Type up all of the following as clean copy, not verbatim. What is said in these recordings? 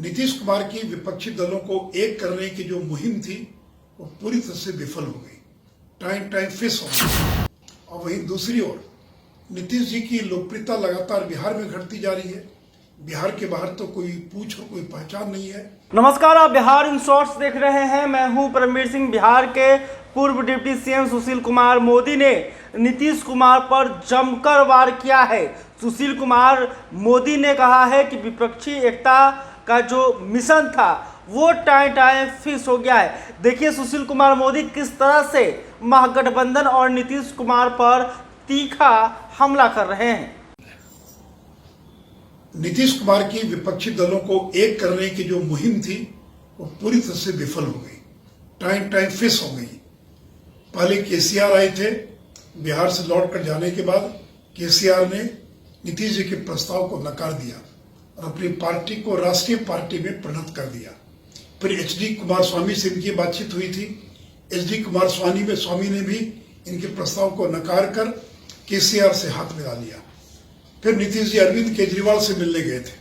नीतीश कुमार की विपक्षी दलों को एक करने की जो मुहिम थी वो पूरी तरह से विफल हो गई, टाइम टाइम फिस हो गई। और वहीं दूसरी ओर नीतीश जी की लोकप्रियता लगातार बिहार में घटती जा रही है। बिहार के बाहर तो कोई पूछ और कोई पहचान नहीं है। नमस्कार, आप बिहार इन शॉर्ट्स देख रहे हैं। मैं हूं परमवीर सिंह। बिहार के पूर्व डिप्टी सीएम सुशील कुमार मोदी ने नीतीश कुमार पर जमकर वार किया है। सुशील कुमार मोदी ने कहा है कि विपक्षी एकता का जो मिशन था वो टाइम फिक्स हो गया है। देखिए सुशील कुमार मोदी किस तरह से महागठबंधन और नीतीश कुमार पर तीखा हमला कर रहे हैं। नीतीश कुमार की विपक्षी दलों को एक करने की जो मुहिम थी वो पूरी तरह से विफल हो गई, टाइम फिस हो गई। पहले केसीआर आए थे, बिहार से लौट कर जाने के बाद केसीआर ने नीतीश जी के प्रस्ताव को नकार दिया और अपनी पार्टी को राष्ट्रीय पार्टी में परिणत कर दिया। फिर एचडी कुमारस्वामी से इनकी बातचीत हुई थी। एचडी कुमारस्वामी ने भी इनके प्रस्ताव को नकार कर केसीआर से हाथ मिला लिया। फिर नीतीश जी अरविंद केजरीवाल से मिलने गए थे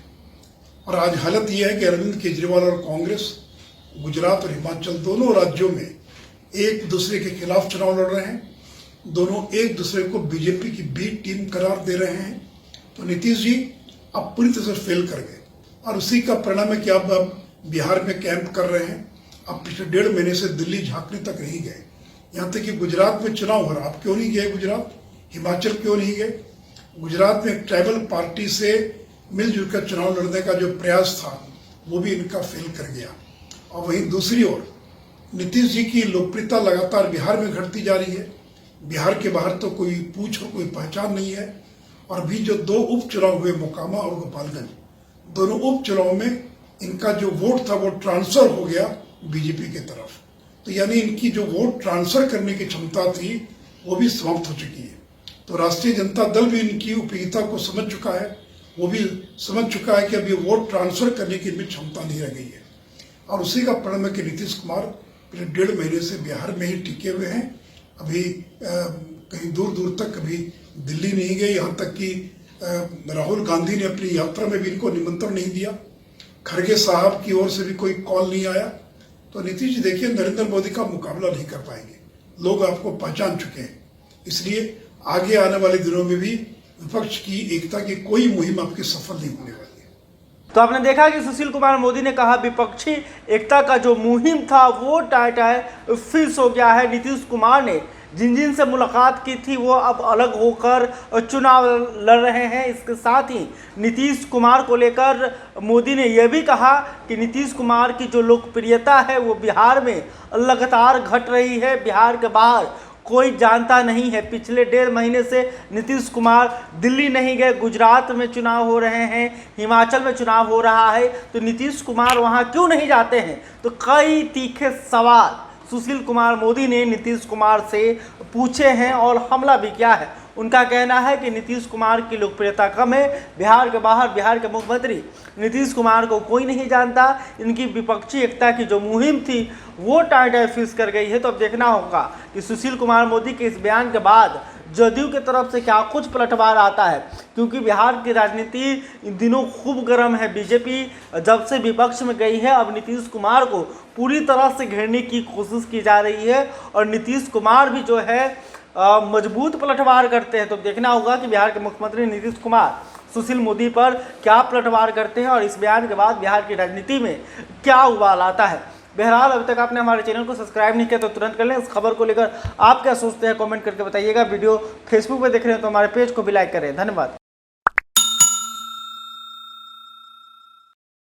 और आज हालत यह है कि अरविंद केजरीवाल और कांग्रेस गुजरात और हिमाचल दोनों राज्यों में एक दूसरे के खिलाफ चुनाव लड़ रहे हैं। दोनों एक दूसरे को बीजेपी की बी टीम करार दे रहे हैं। तो नीतीश जी अब पूरी तरह से फेल कर गए और उसी का परिणाम है कि अब बिहार में कैंप कर रहे हैं। अब पिछले 1.5 महीने से दिल्ली झांकने तक नहीं गए, यहाँ तक कि गुजरात में चुनाव हो रहा। आप क्यों नहीं गए गुजरात? हिमाचल क्यों नहीं गए? गुजरात में एक ट्राइबल पार्टी से मिलजुल कर चुनाव लड़ने का जो प्रयास था वो भी इनका फेल कर गया। और वहीं दूसरी ओर नीतीश जी की लोकप्रियता लगातार बिहार में घटती जा रही है। बिहार के बाहर तो कोई पूछ और कोई पहचान नहीं है। और भी जो 2 उपचुनाव हुए, मोकामा और गोपालगंज, दोनों उपचुनाव में इनका जो वोट था वो ट्रांसफर हो गया बीजेपी के तरफ। तो यानी इनकी जो वोट ट्रांसफर करने की क्षमता थी वो भी समाप्त हो चुकी है। तो राष्ट्रीय जनता दल भी इनकी उपयोगिता को समझ चुका है, वो भी समझ चुका है कि अब ये वोट ट्रांसफर करने की भी क्षमता नहीं रह गई है। और उसी का परिणाम है कि नीतीश कुमार पिछले 1.5 महीने से बिहार में ही टिके हुए हैं। अभी कहीं दूर दूर तक कभी दिल्ली नहीं गए, यहाँ तक कि राहुल गांधी ने अपनी यात्रा में भी इनको निमंत्रण नहीं दिया। खड़गे साहब की ओर से भी कोई कॉल नहीं आया। तो नीतीश जी देखिए, नरेंद्र मोदी का मुकाबला नहीं कर पाएंगे। लोग आपको पहचान चुके हैं। इसलिए आगे आने वाले दिनों में भी विपक्ष की एकता की कोई मुहिम आपकी सफल नहीं होने वाली है। तो आपने देखा कि सुशील कुमार मोदी ने कहा विपक्षी एकता का जो मुहिम था वो टाइम फिक्स हो गया है। नीतीश कुमार ने जिन से मुलाकात की थी वो अब अलग होकर चुनाव लड़ रहे हैं। इसके साथ ही नीतीश कुमार को लेकर मोदी ने यह भी कहा कि नीतीश कुमार की जो लोकप्रियता है वो बिहार में लगातार घट रही है। बिहार के बाहर कोई जानता नहीं है। पिछले 1.5 महीने से नीतीश कुमार दिल्ली नहीं गए। गुजरात में चुनाव हो रहे हैं, हिमाचल में चुनाव हो रहा है, तो नीतीश कुमार वहां क्यों नहीं जाते हैं? तो कई तीखे सवाल सुशील कुमार मोदी ने नीतीश कुमार से पूछे हैं और हमला भी किया है। उनका कहना है कि नीतीश कुमार की लोकप्रियता कम है। बिहार के बाहर बिहार के मुख्यमंत्री नीतीश कुमार को कोई नहीं जानता। इनकी विपक्षी एकता की जो मुहिम थी वो टाइम फिक्स कर गई है। तो अब देखना होगा कि सुशील कुमार मोदी के इस बयान के बाद जदयू की तरफ से क्या कुछ पलटवार आता है, क्योंकि बिहार की राजनीति इन दिनों खूब गर्म है। बीजेपी जब से विपक्ष में गई है अब नीतीश कुमार को पूरी तरह से घेरने की कोशिश की जा रही है और नीतीश कुमार भी जो है मजबूत पलटवार करते हैं। तो देखना होगा कि बिहार के मुख्यमंत्री नीतीश कुमार सुशील मोदी पर क्या पलटवार करते हैं और इस बयान के बाद बिहार की राजनीति में क्या उबाल आता है। बहरहाल अभी तक आपने हमारे चैनल को सब्सक्राइब नहीं किया तो तुरंत कर लें। इस खबर को लेकर आप क्या सोचते हैं कमेंट करके बताइएगा। वीडियो फेसबुक पर देख रहे हैं तो हमारे पेज को भी लाइक करें। धन्यवाद।